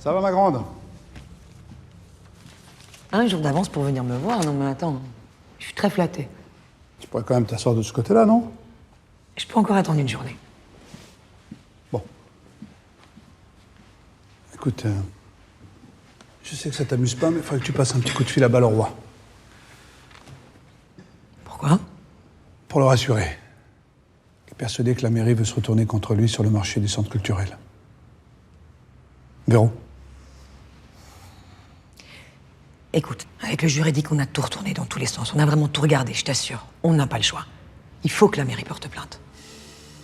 Ça va, ma grande? Un jour d'avance pour venir me voir, non mais attends, je suis très flattée. Tu pourrais quand même t'asseoir de ce côté-là, non? Je peux encore attendre une journée. Bon. Écoute, je sais que ça t'amuse pas, mais il faudrait que tu passes un petit coup de fil à Balleroy. Pourquoi? Pour le rassurer. Il est persuadé que la mairie veut se retourner contre lui sur le marché du centre culturel. Véro? Écoute, avec le juridique, on a tout retourné dans tous les sens. On a vraiment tout regardé, je t'assure. On n'a pas le choix. Il faut que la mairie porte plainte.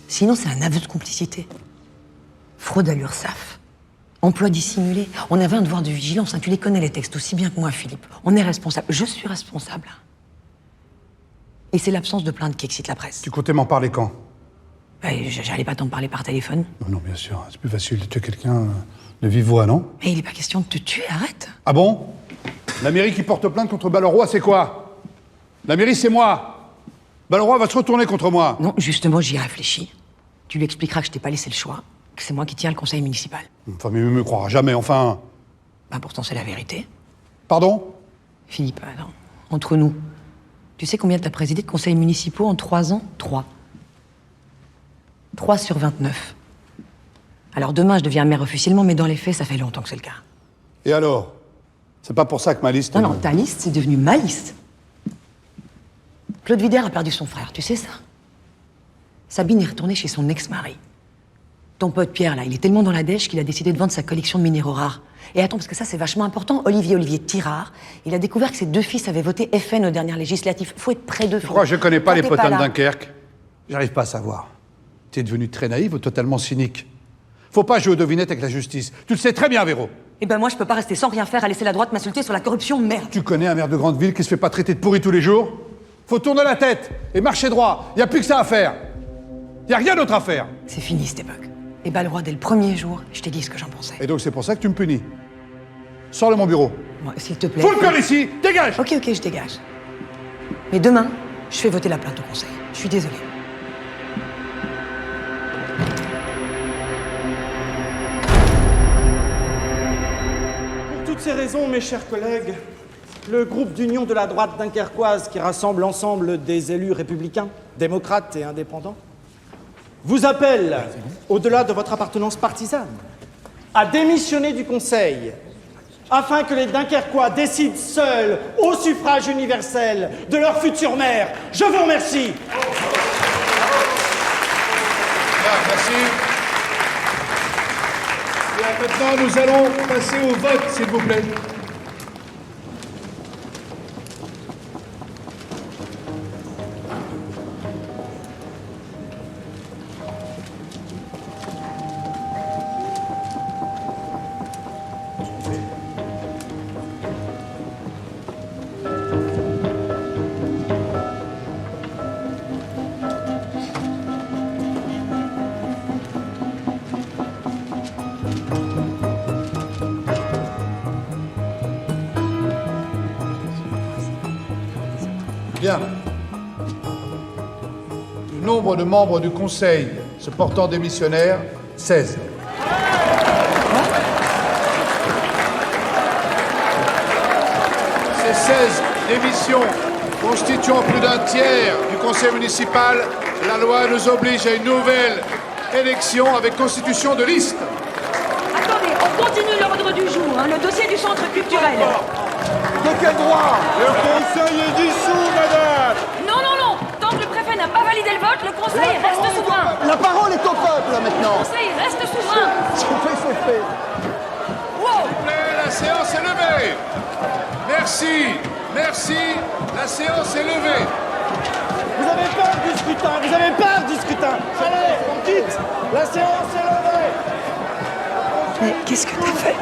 Sinon, c'est un aveu de complicité. Fraude à l'URSSAF. Emploi dissimulé. On avait un devoir de vigilance. Hein. Tu les connais, les textes, aussi bien que moi, Philippe. On est responsable. Je suis responsable. Et c'est l'absence de plainte qui excite la presse. Tu comptais m'en parler quand? J'allais pas t'en parler par téléphone. Non, bien sûr. C'est plus facile de tuer quelqu'un de vive voix, non? Mais il n'est pas question de te tuer, arrête. Ah bon? La mairie qui porte plainte contre Balleroy, c'est quoi? La mairie, c'est moi. Balleroy va se retourner contre moi. Non, justement, j'y ai réfléchi. Tu lui expliqueras que je t'ai pas laissé le choix, que c'est moi qui tiens le conseil municipal. Enfin, mais il me croira jamais, enfin. Bah pourtant, c'est la vérité. Pardon? Philippe, attends, entre nous, tu sais combien t'as présidé de conseils municipaux en 3 ans? 3. 3 sur 29. Alors demain, je deviens maire officiellement, mais dans les faits, ça fait longtemps que c'est le cas. Et alors? C'est pas pour ça que ma liste... Non, ta liste, c'est devenu ma liste. Claude Vider a perdu son frère, tu sais ça? Sabine est retournée chez son ex-mari. Ton pote Pierre, là, il est tellement dans la dèche qu'il a décidé de vendre sa collection de minéraux rares. Et attends, parce que ça, c'est vachement important. Olivier Tirard, il a découvert que ses 2 fils avaient voté FN aux dernières législatives. Faut être près d'eux. Je crois que je connais pas les potins de là. Dunkerque. J'arrive pas à savoir. T'es devenu très naïf ou totalement cynique. Faut pas jouer aux devinettes avec la justice. Tu le sais très bien, Véro. Eh ben moi, je peux pas rester sans rien faire à laisser la droite m'insulter sur la corruption, merde. Tu connais un maire de grande ville qui se fait pas traiter de pourri tous les jours? Faut tourner la tête et marcher droit. Y a plus que ça à faire. Y a rien d'autre à faire. C'est fini cette époque. Et Balleroy, dès le premier jour, je t'ai dit ce que j'en pensais. Et donc c'est pour ça que tu me punis. Sors de mon bureau. Moi, s'il te plaît. Fous le camp ici. Dégage. Ok, je dégage. Mais demain, je fais voter la plainte au conseil. Je suis désolée. Pour toutes ces raisons, mes chers collègues, le groupe d'union de la droite dunkerquoise qui rassemble l'ensemble des élus républicains, démocrates et indépendants, vous appelle, au-delà de votre appartenance partisane, à démissionner du Conseil afin que les Dunkerquois décident seuls, au suffrage universel, de leur futur maire. Je vous remercie. Merci. Et maintenant, nous allons passer au vote, s'il vous plaît. Bien. Le nombre de membres du Conseil se portant démissionnaire, 16. Ces 16 démissions constituant plus d'un tiers du Conseil municipal, la loi nous oblige à une nouvelle élection avec constitution de liste. Attendez, on continue l'ordre du jour, hein, le dossier du centre culturel. De quel droit? Le Conseil est dissous, madame. Non. Tant que le préfet n'a pas validé le vote, le conseil reste souverain. La parole est au peuple, là, maintenant. Le conseil reste souverain. Ce qu'on fait, c'est fait. Wow. La séance est levée. Merci. La séance est levée. Vous avez peur du scrutin. Allez, on quitte. La séance est levée. Mais qu'est-ce que t'as fait?